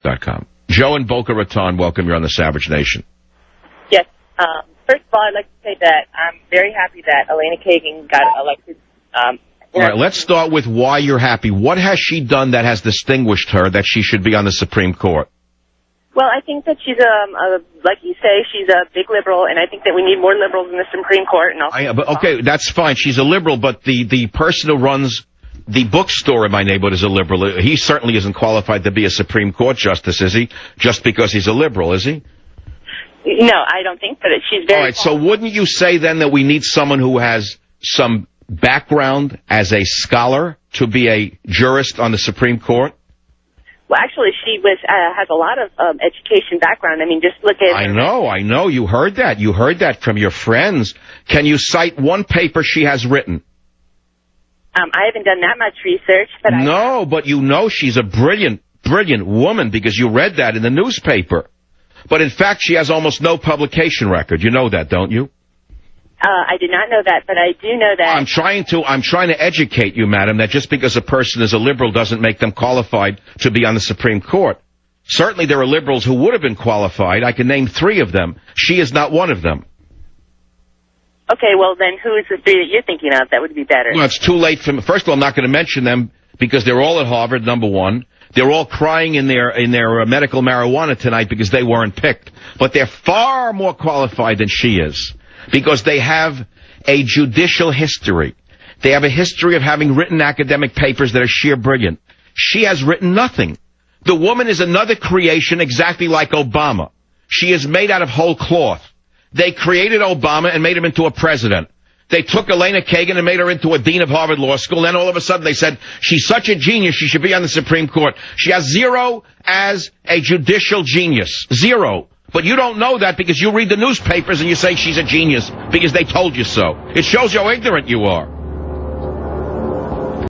.com. Joe in Boca Raton, welcome. You're on the Savage Nation. Yes. First of all, I'd like to say that I'm very happy that Elena Kagan got elected. All right, let's start with why you're happy. What has she done that has distinguished her that she should be on the Supreme Court? Well, I think that she's, like you say, she's a big liberal, and I think that we need more liberals in the Supreme Court. And but okay, that's fine. She's a liberal, but the person who runs the bookstore in my neighborhood is a liberal. He certainly isn't qualified to be a Supreme Court justice, is he? Just because he's a liberal, is he? No, I don't think that. She's very... All right, so wouldn't you say then that we need someone who has some background as a scholar to be a jurist on the Supreme Court? Well, actually, she has a lot of education background. I mean, just look at... I know. You heard that. You heard that from your friends. Can you cite one paper she has written? I haven't done that much research, but No, but you know she's a brilliant woman because you read that in the newspaper. But in fact, she has almost no publication record. You know that, don't you? I did not know that, but I do know that... I'm trying to educate you, madam, that just because a person is a liberal doesn't make them qualified to be on the Supreme Court. Certainly there are liberals who would have been qualified. I can name 3 of them. She is not one of them. Okay, well then who is the 3 that you're thinking of that would be better? Well, it's too late for me. First of all, I'm not going to mention them because they're all at Harvard, number one. They're all crying in their medical marijuana tonight because they weren't picked. But they're far more qualified than she is. Because they have a judicial history. They have a history of having written academic papers that are sheer brilliant. She has written nothing. The woman is another creation exactly like Obama. She is made out of whole cloth. They created Obama and made him into a president. They took Elena Kagan and made her into a dean of Harvard Law School. Then all of a sudden they said, she's such a genius, she should be on the Supreme Court. She has 0 as a judicial genius. 0. But you don't know that because you read the newspapers and you say she's a genius because they told you so. It shows you how ignorant you are.